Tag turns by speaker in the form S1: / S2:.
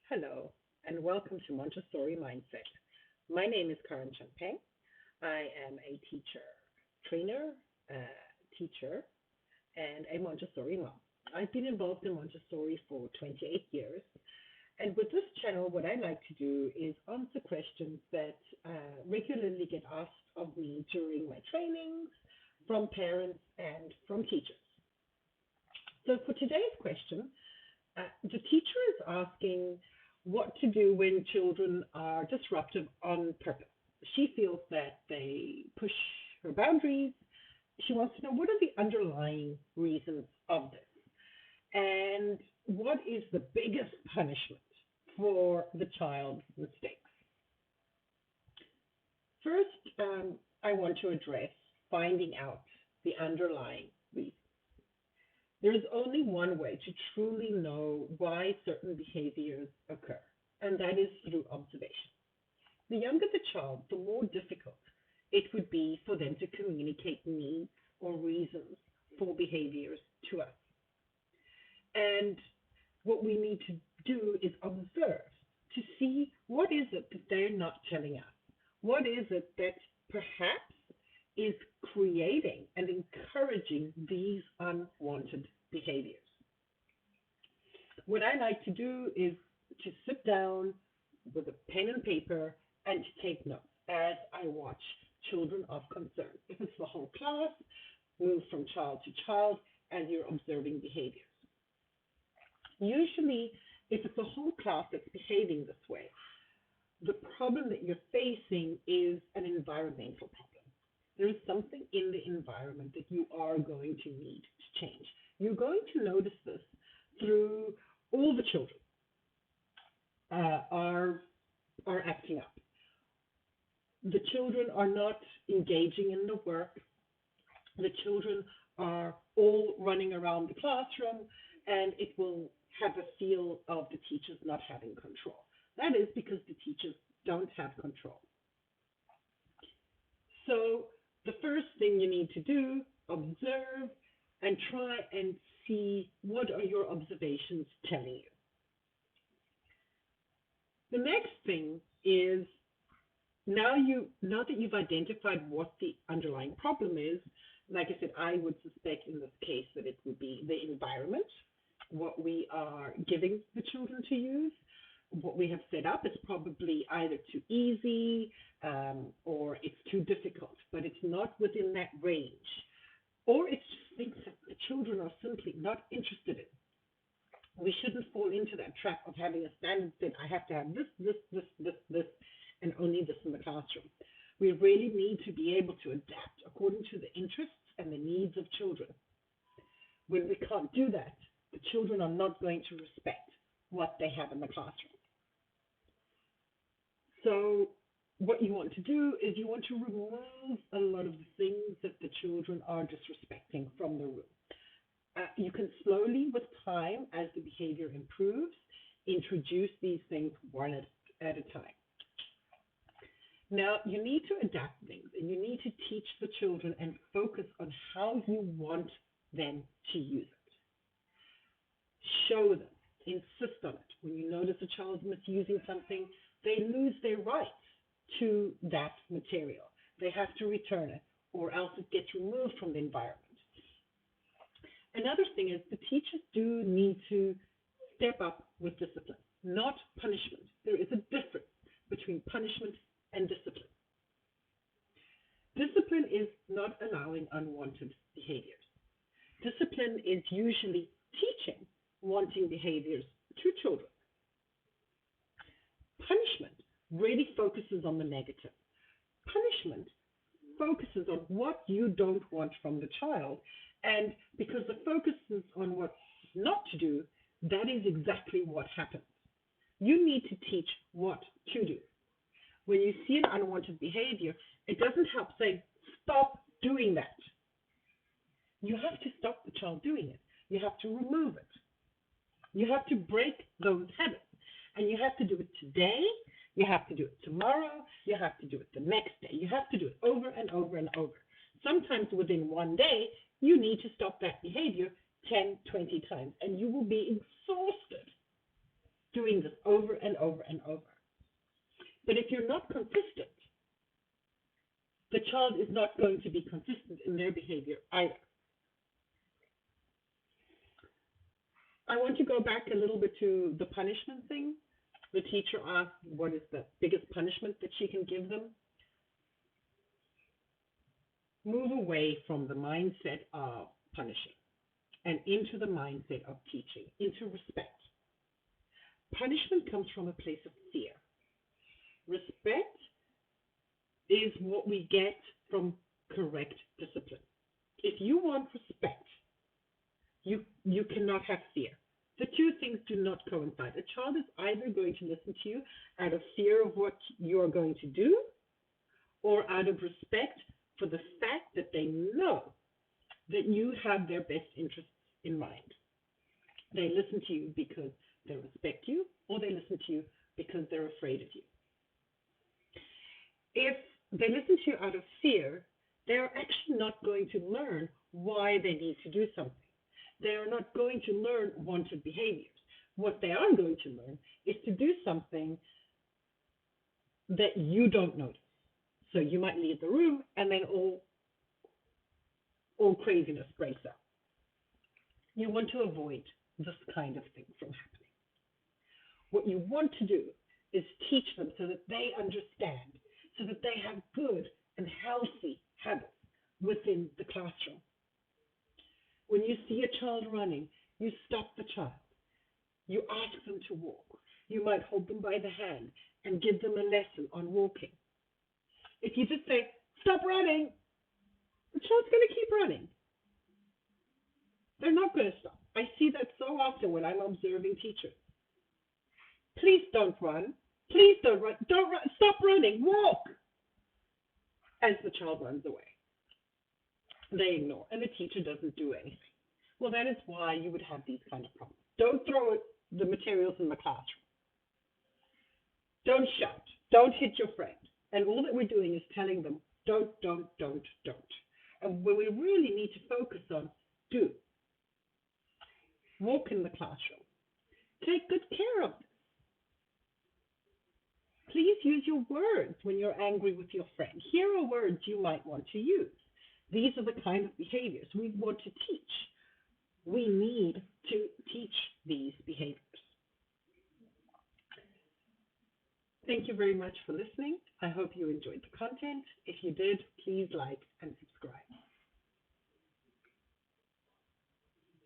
S1: Hello, and welcome to Montessori Mindset. My name is Karen Champagne. I am a teacher, trainer, teacher, and a Montessori mom. I've been involved in Montessori for 28 years. And with this channel, what I like to do is answer questions that regularly get asked of me during my trainings from parents and from teachers. So for today's question, the teacher is asking what to do when children are disruptive on purpose. She feels that they push her boundaries. She wants to know what are the underlying reasons of this and what is the biggest punishment for the child's mistakes. First, I want to address finding out the underlying reason. There is only one way to truly know why certain behaviors occur, and that is through observation. The younger the child, the more difficult it would be for them to communicate needs or reasons for behaviors to us. And what we need to do is observe to see what is it that they're not telling us. What is it that perhaps is creating and encouraging these unwanted behaviors. What I like to do is to sit down with a pen and paper and to take notes as I watch children of concern. If it's the whole class, move from child to child as you're observing behaviors. Usually, if it's a whole class that's behaving this way, the problem that you're facing is an environmental problem. There is something in the environment that you are going to need to change. You're going to notice this through all the children are acting up. The children are not engaging in the work. The children are all running around the classroom, and it will have a feel of the teachers not having control. That is because the teachers don't have control. So the first thing you need to do, observe and try and see what are your observations telling you. The next thing is now that you've identified what the underlying problem is, like I said, I would suspect in this case that it would be the environment, what we are giving the children to use. What we have set up is probably either too easy or it's too difficult, but it's not within that range. Or it's just things that the children are simply not interested in. We shouldn't fall into that trap of having a standard that I have to have this, and only this in the classroom. We really need to be able to adapt according to the interests and the needs of children. When we can't do that, the children are not going to respect what they have in the classroom. So what you want to do is you want to remove a lot of the things that the children are disrespecting from the room. You can slowly, with time, as the behavior improves, introduce these things one at a time. Now, you need to adapt things, and you need to teach the children and focus on how you want them to use it. Show them, insist on it. When you notice a child misusing something, they lose their rights to that material. They have to return it, or else it gets removed from the environment. Another thing is the teachers do need to step up with discipline, not punishment. There is a difference between punishment and discipline. Discipline is not allowing unwanted behaviors. Discipline is usually teaching wanting behaviors to children. Punishment really focuses on the negative. Punishment focuses on what you don't want from the child, and because the focus is on what not to do, that is exactly what happens. You need to teach what to do. When you see an unwanted behavior, it doesn't help saying, stop doing that. You have to stop the child doing it. You have to remove it. You have to break those habits. And you have to do it today. You have to do it tomorrow. You have to do it the next day. You have to do it over and over and over. Sometimes within one day, you need to stop that behavior 10, 20 times. And you will be exhausted doing doing this over and over and over. But if you're not consistent, the child is not going to be consistent in their behavior either. I want to go back a little bit to the punishment thing. The teacher asked what is the biggest punishment that she can give them. Move away from the mindset of punishing and into the mindset of teaching, into respect. Punishment comes from a place of fear. Respect is what we get from correct discipline. If you want respect, you cannot have fear. The two things do not coincide. A child is either going to listen to you out of fear of what you are going to do, or out of respect for the fact that they know that you have their best interests in mind. They listen to you because they respect you, or they listen to you because they're afraid of you. If they listen to you out of fear, they're actually not going to learn why they need to do something. They are not going to learn wanted behaviors. What they are going to learn is to do something that you don't notice. So you might leave the room and then all craziness breaks out. You want to avoid this kind of thing from happening. What you want to do is teach them so that they understand, so that they have good and healthy habits within the classroom. When you see a child running, you stop the child. You ask them to walk. You might hold them by the hand and give them a lesson on walking. If you just say, stop running, the child's going to keep running. They're not going to stop. I see that so often when I'm observing teachers. Please don't run. Please don't run. Don't run. Stop running. Walk. As the child runs away. They ignore, and the teacher doesn't do anything. Well, that is why you would have these kind of problems. Don't throw the materials in the classroom. Don't shout. Don't hit your friend. And all that we're doing is telling them, don't. And what we really need to focus on, do. Walk in the classroom. Take good care of this. Please use your words when you're angry with your friend. Here are words you might want to use. These are the kind of behaviors we want to teach. We need to teach these behaviors. Thank you very much for listening. I hope you enjoyed the content. If you did, please like and subscribe.